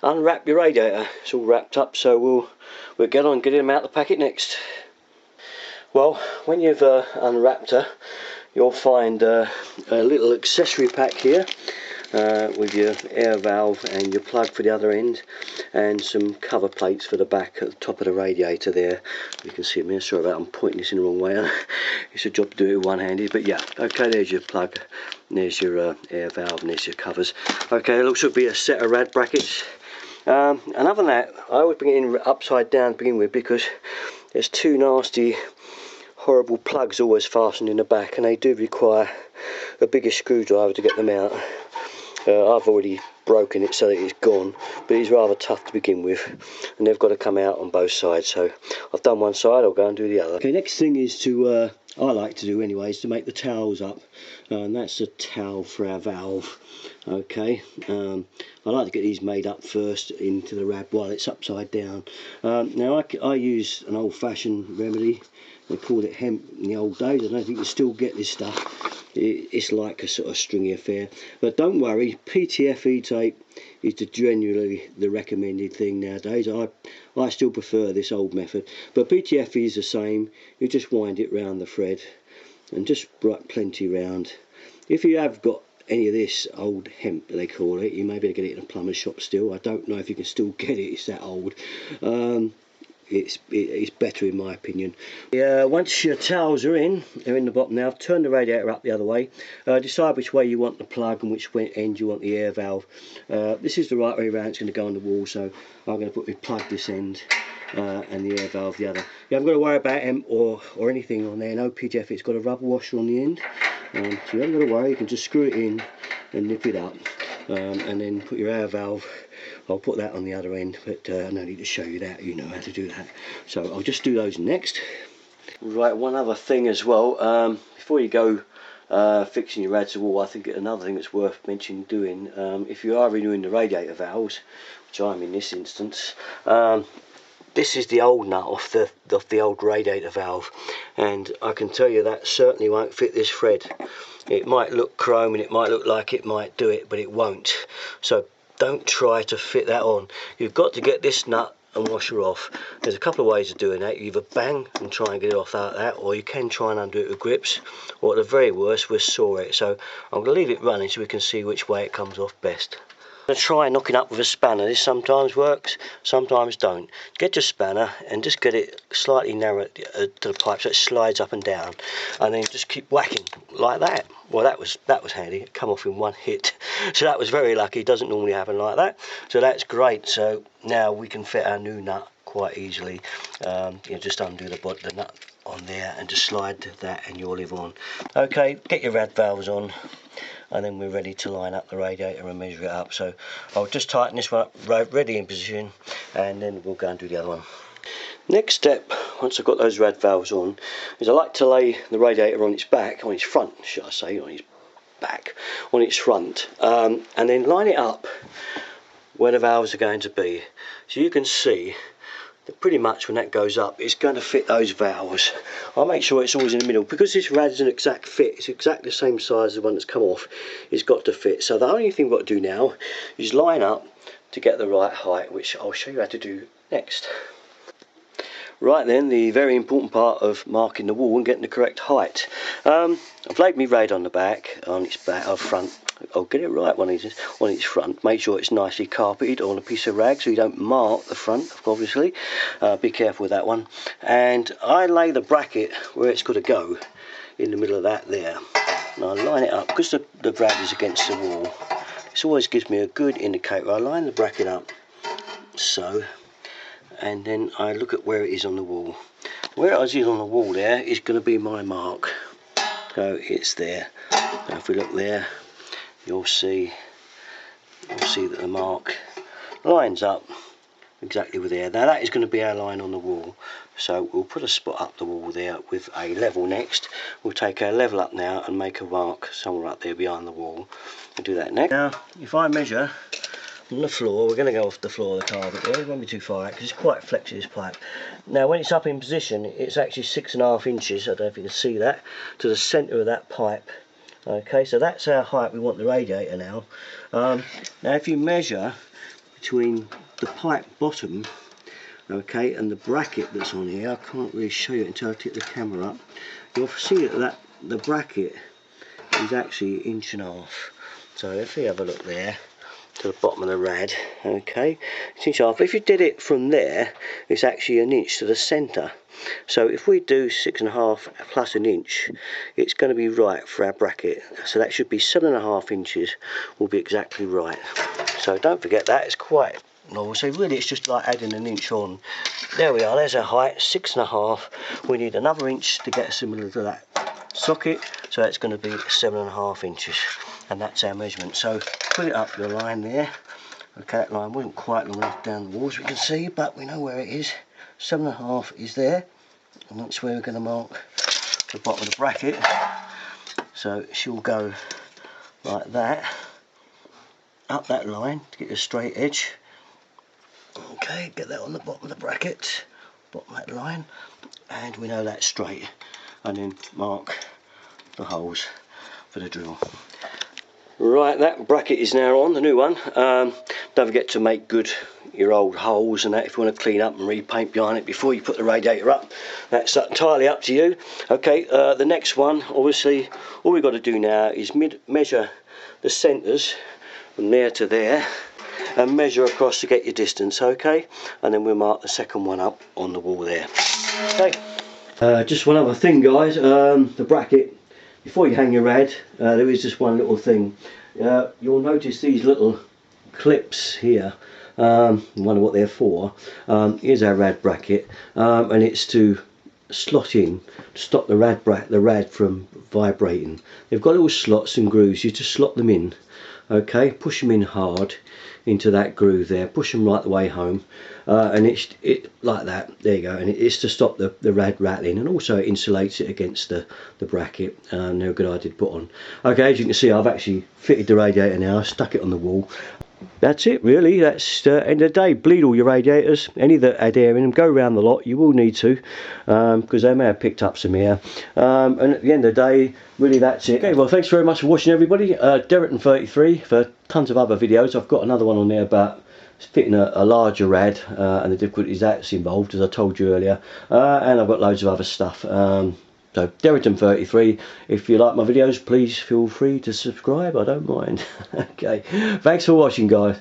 unwrap your radiator. It's all wrapped up, so we'll get on getting them out of the packet next. Well, when you've unwrapped her, you'll find a little accessory pack here with your air valve and your plug for the other end, and some cover plates for the back at the top of the radiator there. You can see me, sorry about I'm pointing this in the wrong way. It's a job to do it one-handed, but yeah, okay, there's your plug, and there's your air valve, and there's your covers. Okay, it looks to be a set of rad brackets. And other than that, I always bring it in upside down to begin with, because there's two nasty horrible plugs always fastened in the back, and they do require a bigger screwdriver to get them out. I've already broken it so that it's gone, but it's rather tough to begin with, and they've got to come out on both sides. So I've done one side, I'll go and do the other. Okay, next thing is to, I like to do anyway, is to make the towels up, and that's a towel for our valve. Okay, I like to get these made up first into the rad while it's upside down. Now I use an old-fashioned remedy. They called it hemp in the old days. I don't think you can still get this stuff. It's like a sort of stringy affair, but don't worry, PTFE tape is generally the recommended thing nowadays. I still prefer this old method, but PTFE is the same. You just wind it round the thread and just plenty round. If you have got any of this old hemp, they call it, you may be able to get it in a plumber's shop still. I don't know if you can still get it, it's that old. It's better in my opinion. Once your towels are in, they're in the bottom now, turn the radiator up the other way. Decide which way you want the plug and which end you want the air valve. This is the right way around, it's going to go on the wall, so I'm going to put my plug this end and the air valve the other. You haven't got to worry about hemp or anything on there, no PTF, it's got a rubber washer on the end. So you haven't got to worry, you can just screw it in and nip it up, and then put your air valve. I'll put that on the other end, but no need to show you that, you know how to do that. So I'll just do those next. Right, one other thing as well, before you go fixing your rads wall, I think another thing that's worth mentioning doing, if you are renewing the radiator valves, which I'm in this instance, this is the old nut off the old radiator valve, and I can tell you that certainly won't fit this thread. It might look chrome and it might look like it might do it, but it won't. So don't try to fit that on. You've got to get this nut and washer off. There's a couple of ways of doing that. You either bang and try and get it off like that, or you can try and undo it with grips, or at the very worst we'll saw it. So I'm going to leave it running so we can see which way it comes off best. I'm going to try knocking up with a spanner. This sometimes works, sometimes don't. Get your spanner and just get it slightly narrow to the pipe so it slides up and down, and then just keep whacking like that. Well, that was handy. It come off in one hit, so that was very lucky. It doesn't normally happen like that, so that's great. So now we can fit our new nut quite easily. Just undo the nut on there and just slide that and you'll live on. Okay, get your rad valves on, and then we're ready to line up the radiator and measure it up. So I'll just tighten this one up, ready in position, and then we'll go and do the other one. Next step, once I've got those rad valves on, is I like to lay the radiator on its back, on its front should I say, on its back, on its front, and then line it up where the valves are going to be. So you can see that pretty much when that goes up, it's going to fit those valves. I'll make sure it's always in the middle, because this rad is an exact fit, it's exactly the same size as the one that's come off. It's got to fit. So the only thing we've got to do now is line up to get the right height, which I'll show you how to do next. Right then, the very important part of marking the wall and getting the correct height. I've laid my rad on the back, on its front. I'll get it right on its front. Make sure it's nicely carpeted on a piece of rag so you don't mark the front, obviously. Be careful with that one. And I lay the bracket where it's got to go, in the middle of that there. And I line it up, because the rad is against the wall. This always gives me a good indicator. I line the bracket up, so, and then I look at where it is on the wall. Where it is on the wall there is going to be my mark. So it's there. Now if we look there, you'll see that the mark lines up exactly with there. Now that is going to be our line on the wall. So we'll put a spot up the wall there with a level next. We'll take our level up now and make a mark somewhere up there behind the wall. We'll do that next. Now if I measure on the floor, we're going to go off the floor of the carpet there, it won't be too far out because it's quite flexy, this pipe. Now when it's up in position, it's actually 6.5 inches, I don't know if you can see that, to the centre of that pipe. Okay, so that's our height we want the radiator now. Now if you measure between the pipe bottom, okay, and the bracket that's on here. I can't really show you it until I take the camera up. You'll see that the bracket is actually 1.5 inches. So if you have a look there to the bottom of the rad, okay, it's 1.5 inches. If you did it from there, it's actually 1 inch to the centre. So if we do 6.5 plus 1 inch, it's going to be right for our bracket. So that should be 7.5 inches, will be exactly right. So don't forget that, it's quite normal. So really it's just like adding 1 inch on. There we are, there's our height, 6.5. We need another inch to get similar to that socket, so that's going to be 7.5 inches, and that's our measurement. So put it up the line there. Okay, that line wasn't quite long enough down the wall as we can see, but we know where it is. 7.5 is there, and that's where we're going to mark the bottom of the bracket. So she'll go like that, up that line to get a straight edge. Okay, get that on the bottom of the bracket, bottom of that line, and we know that's straight. And then mark the holes for the drill. Right, that bracket is now on, the new one. Don't forget to make good your old holes and that if you want to clean up and repaint behind it before you put the radiator up. That's entirely up to you. Okay, the next one, obviously, all we've got to do now is measure the centres from there to there and measure across to get your distance, okay? And then we'll mark the second one up on the wall there. Okay. Just one other thing, guys, the bracket, before you hang your rad, there is just one little thing. You'll notice these little clips here. Wonder what they're for. Here's our rad bracket, and it's to slot in to stop the rad from vibrating. They've got little slots and grooves. You just slot them in, okay, push them in hard into that groove there, push them right the way home, and it like that, there you go, and it's to stop the rad rattling, and also it insulates it against the bracket. They're a good idea to put on. Okay, as you can see, I've actually fitted the radiator now, I stuck it on the wall. That's it really, that's end of the day. Bleed all your radiators, any that had air in them, go around the lot, you will need to, because they may have picked up some air, and at the end of the day, really that's it. Okay, well thanks very much for watching everybody. Derriton33 for tons of other videos. I've got another one on there about fitting a larger rad and the difficulties that's involved, as I told you earlier, and I've got loads of other stuff. So Derriton33, if you like my videos, please feel free to subscribe, I don't mind. Okay, thanks for watching, guys.